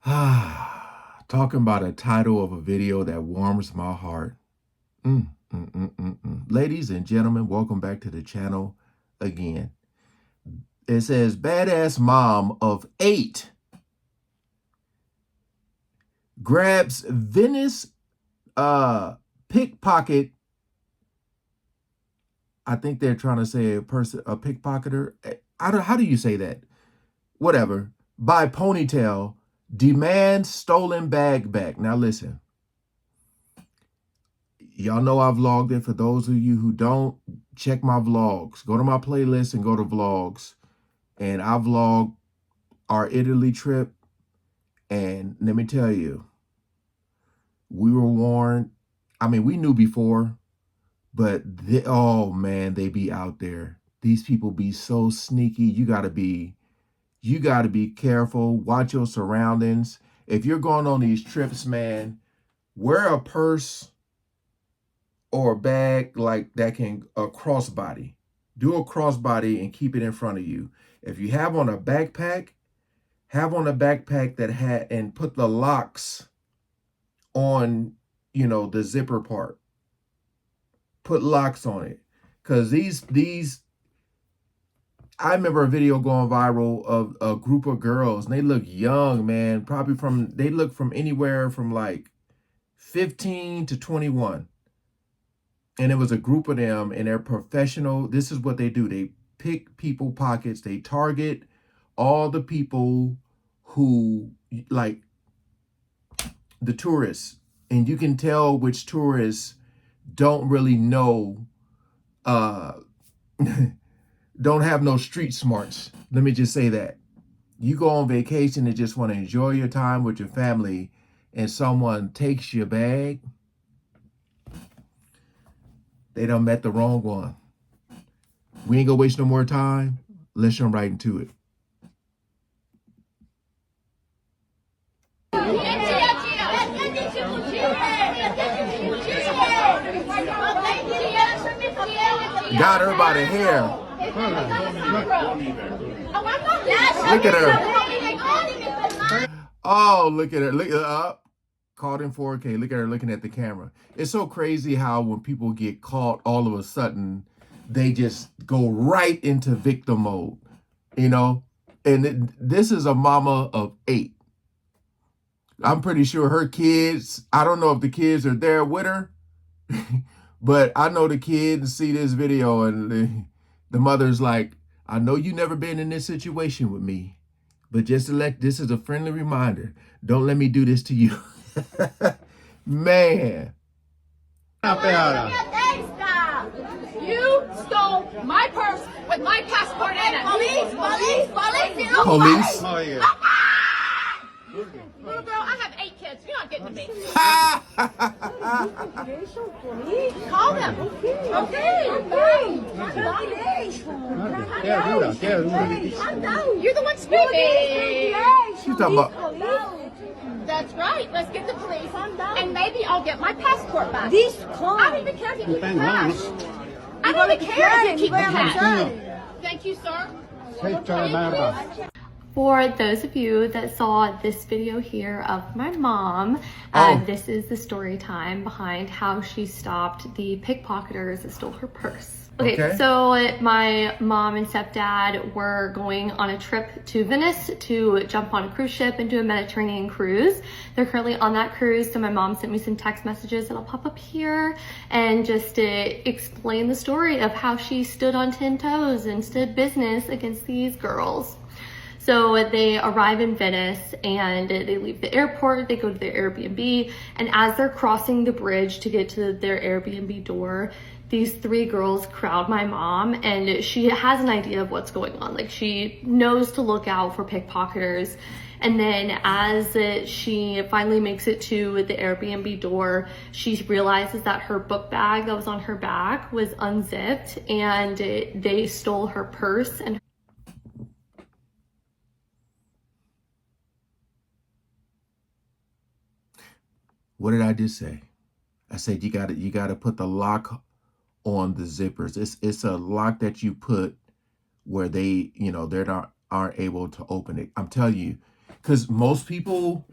Talking about a title of a video that warms my heart. Ladies and gentlemen, welcome back to the channel again. It says, badass mom of 8 grabs Venice pickpocket. I think they're trying to say a pickpocketer. How do you say that? Whatever. By Ponytail, demands stolen bag back. Now listen. Y'all know I vlogged it. For those of you who don't, check my vlogs. Go to my playlist and go to vlogs. And I vlogged our Italy trip. And let me tell you, we were warned. I mean, we knew before, but oh man, they be out there. These people be so sneaky. You gotta be careful. Watch your surroundings. If you're going on these trips, man, wear a purse or a bag like that can a crossbody. Do a crossbody and keep it in front of you. If you have on a backpack, that had and put the locks on, the zipper part. Put locks on it. Because these I remember a video going viral of a group of girls, and they look young, man. They look from anywhere from like 15 to 21. And it was a group of them, and they're professional. This is what they do. They pick people pockets. They target all the people who, like the tourists. And you can tell which tourists don't really know, don't have no street smarts. Let me just say that. You go on vacation and just want to enjoy your time with your family, and someone takes your bag, they done met the wrong one. We ain't gonna waste no more time. Let's jump right into it. Got her by the hair. Look at her. Oh, look at her. Look up. Caught in 4K. Look at her looking at the camera. It's so crazy how when people get caught, all of a sudden, they just go right into victim mode, And this is a mama of 8. I'm pretty sure her kids, I don't know if the kids are there with her, but I know the kids see this video and the mother's like, I know you never been in this situation with me, but just this is a friendly reminder. Don't let me do this to you. Man. You stole my purse with my passport in it. Police. Police? Oh, yeah. Little girl, I have 8 kids. You're not getting to me. Call them. Okay. You're the one speaking. She's talking about... That's right. Let's get the police. And maybe I'll get my passport back. I don't even care if you keep the cash. I don't even care if you keep the cash. Thank you, sir. For those of you that saw this video here of my mom, this is the story time behind how she stopped the pickpocketers that stole her purse. Okay, so my mom and stepdad were going on a trip to Venice to jump on a cruise ship and do a Mediterranean cruise. They're currently on that cruise, so my mom sent me some text messages that'll pop up here and just to explain the story of how she stood on 10 toes and stood business against these girls. So they arrive in Venice and they leave the airport, they go to their Airbnb, and as they're crossing the bridge to get to their Airbnb door, these 3 girls crowd my mom, and she has an idea of what's going on. Like, she knows to look out for pickpocketers. And then as she finally makes it to the Airbnb door, she realizes that her book bag that was on her back was unzipped, and they stole her purse and What did I just say? I said you gotta put the lock on the zippers. It's a lock that you put where they aren't able to open it. I'm telling you, Because most people,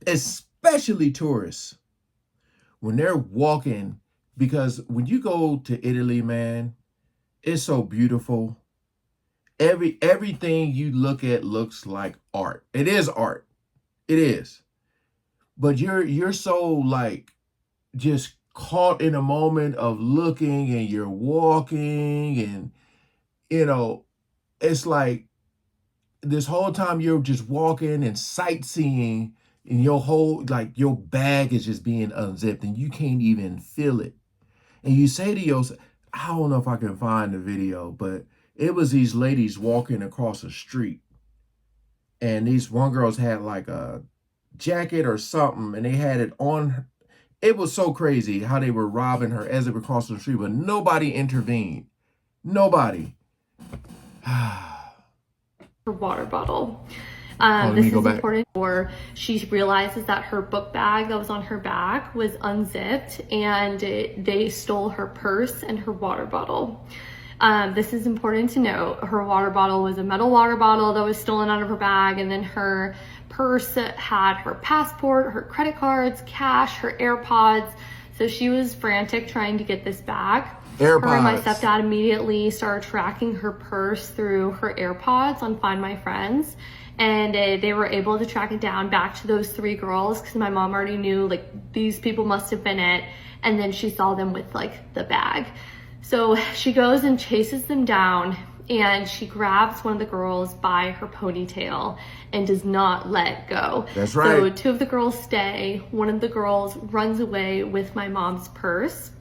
especially tourists, when they're walking, because when you go to Italy, man, it's so beautiful. Everything you look at looks like art. It is art. It is. But you're so like just caught in a moment of looking, and you're walking, and it's like this whole time you're just walking and sightseeing, and your whole, like, your bag is just being unzipped and you can't even feel it. And you say to yourself, I don't know if I can find the video, but it was these ladies walking across the street, and these one girls had like a jacket or something, and they had it on. It was so crazy how they were robbing her as they were crossing the street, but nobody intervened. Nobody. Her water bottle. This is important for she realizes that her book bag that was on her back was unzipped, and they stole her purse and her water bottle. This is important to note. Her water bottle was a metal water bottle that was stolen out of her bag, and then her purse had her passport, her credit cards, cash, her AirPods. So she was frantic trying to get this back. AirPods. Her and my stepdad immediately started tracking her purse through her AirPods on Find My Friends. And they were able to track it down back to those 3 girls, because my mom already knew, like, these people must have been it. And then she saw them with, like, the bag. So she goes and chases them down, and she grabs one of the girls by her ponytail and does not let go. That's right. So 2 of the girls stay. One of the girls runs away with my mom's purse.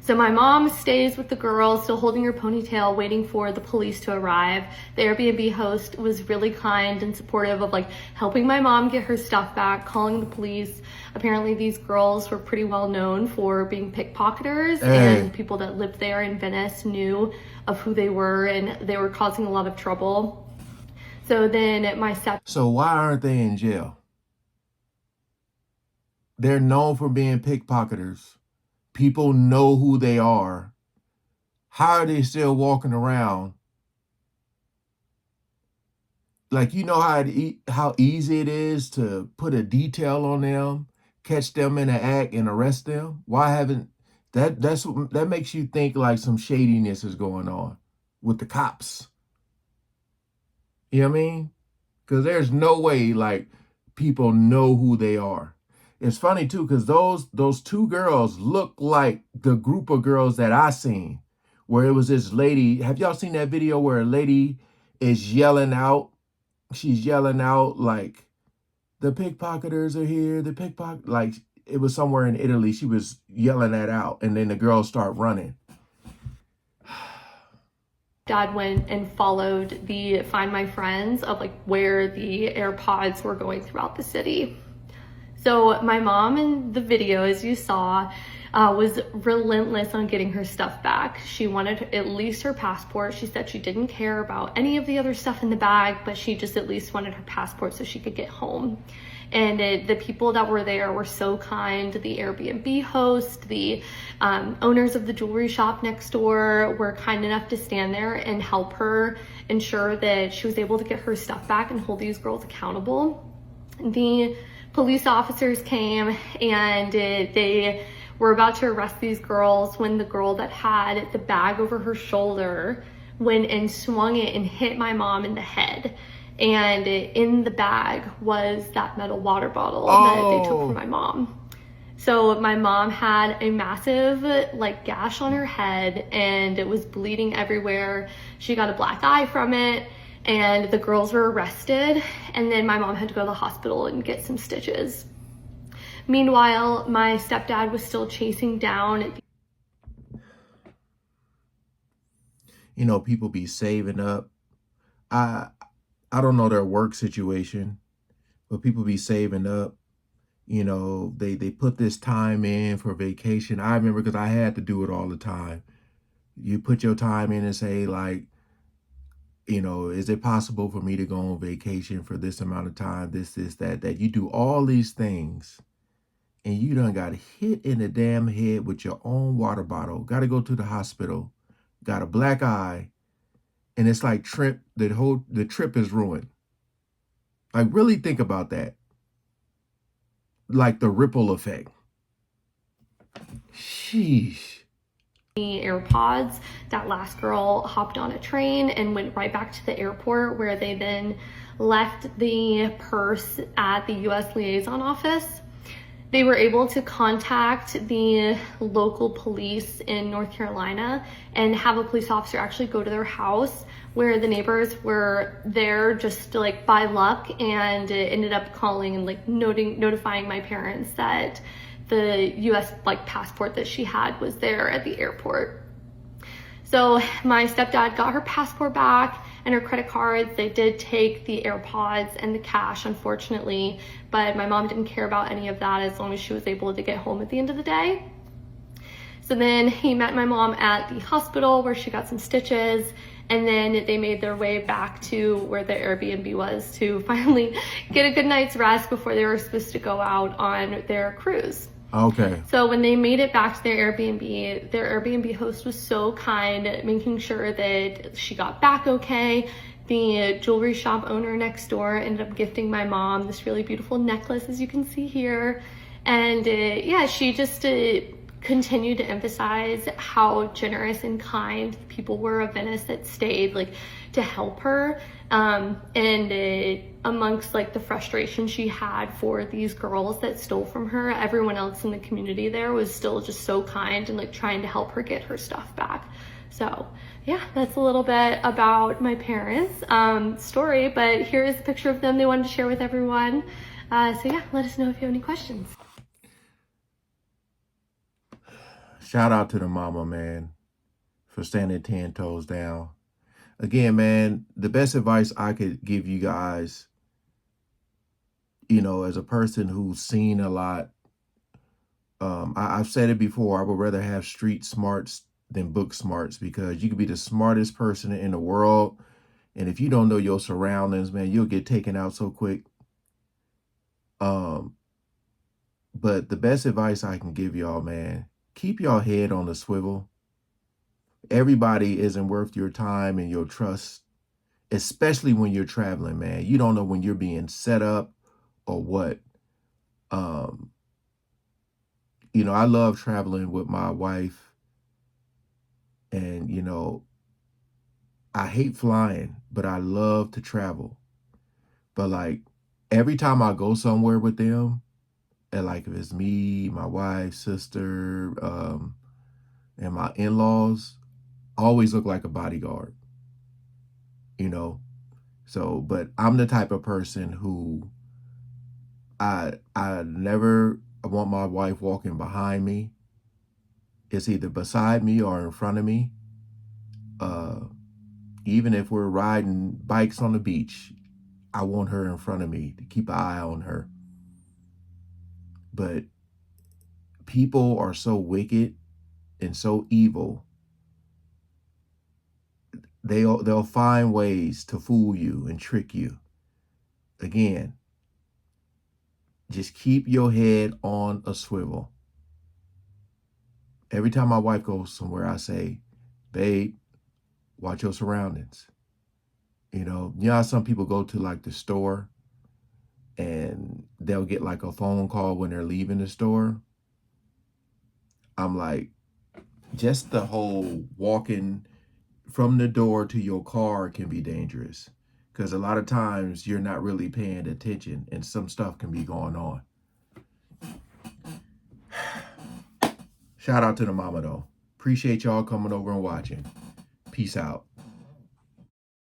So my mom stays with the girl, still holding her ponytail, waiting for the police to arrive. The Airbnb host was really kind and supportive of, like, helping my mom get her stuff back, calling the police. Apparently these girls were pretty well known for being pickpocketers, and people that lived there in Venice knew of who they were, and they were causing a lot of trouble. So then So why aren't they in jail? They're known for being pickpocketers. People know who they are. How are they still walking around? Like, you know how easy it is to put a detail on them, catch them in an act, and arrest them? Why haven't that makes you think like some shadiness is going on with the cops? You know what I mean? Because there's no way, like, people know who they are. It's funny too, because those 2 girls look like the group of girls that I seen, where it was this lady. Have y'all seen that video where a lady is yelling out? She's yelling out like, the pickpocketers are here, the pickpocket. Like, it was somewhere in Italy. She was yelling that out, and then the girls start running. Dad went and followed the Find My Friends of, like, where the AirPods were going throughout the city. So my mom in the video, as you saw, was relentless on getting her stuff back. She wanted at least her passport. She said she didn't care about any of the other stuff in the bag, but she just at least wanted her passport so she could get home. And the people that were there were so kind. The Airbnb host, the owners of the jewelry shop next door were kind enough to stand there and help her ensure that she was able to get her stuff back and hold these girls accountable. The police officers came, and they were about to arrest these girls when the girl that had the bag over her shoulder went and swung it and hit my mom in the head. And in the bag was that metal water bottle that they took from my mom. So my mom had a massive, like, gash on her head, and it was bleeding everywhere. She got a black eye from it, and the girls were arrested, and then my mom had to go to the hospital and get some stitches. Meanwhile, my stepdad was still chasing down. You know, people be saving up. I don't know their work situation, but people be saving up. You know, they put this time in for vacation. I remember, because I had to do it all the time. You put your time in and say, like, you know, is it possible for me to go on vacation for this amount of time, this, that. You do all these things, and you done got hit in the damn head with your own water bottle, got to go to the hospital, got a black eye, and it's like the trip is ruined. Like, really think about that. Like the ripple effect. Sheesh. The AirPods, that last girl hopped on a train and went right back to the airport, where they then left the purse at the US liaison office. They were able to contact the local police in North Carolina and have a police officer actually go to their house, where the neighbors were there just like by luck, and it ended up calling and like notifying my parents that the US like passport that she had was there at the airport. So my stepdad got her passport back and her credit cards. They did take the AirPods and the cash, unfortunately, but my mom didn't care about any of that as long as she was able to get home at the end of the day. So then he met my mom at the hospital where she got some stitches, and then they made their way back to where the Airbnb was to finally get a good night's rest before they were supposed to go out on their cruise. Okay. So when they made it back to their Airbnb host was so kind, making sure that she got back okay. The jewelry shop owner next door ended up gifting my mom this really beautiful necklace, as you can see here. And yeah, she just continued to emphasize how generous and kind people were of Venice that stayed like to help her. And amongst like the frustration she had for these girls that stole from her, everyone else in the community there was still just so kind and like trying to help her get her stuff back. So yeah, that's a little bit about my parents' story, but here is a picture of them they wanted to share with everyone. So yeah, let us know if you have any questions. Shout out to the mama, man, for standing 10 toes down. Again, man, the best advice I could give you guys, you know, as a person who's seen a lot, I've said it before, I would rather have street smarts than book smarts, because you could be the smartest person in the world, and if you don't know your surroundings, man, you'll get taken out so quick. But the best advice I can give y'all, man, keep your head on the swivel. Everybody isn't worth your time and your trust, especially when you're traveling, man. You don't know when you're being set up or what. You know, I love traveling with my wife, and, you know, I hate flying, but I love to travel. But like every time I go somewhere with them, and like if it's me, my wife, sister, and my in-laws, I always look like a bodyguard, you know? So, but I'm the type of person who I never want my wife walking behind me. It's either beside me or in front of me. Even if we're riding bikes on the beach, I want her in front of me to keep an eye on her. But people are so wicked and so evil. They'll find ways to fool you and trick you. Again, just keep your head on a swivel. Every time my wife goes somewhere, I say, babe, watch your surroundings. You know how some people go to like the store and they'll get like a phone call when they're leaving the store? I'm like, just the whole walking from the door to your car can be dangerous, because a lot of times you're not really paying attention and some stuff can be going on. Shout out to the mama though. Appreciate y'all coming over and watching. Peace out.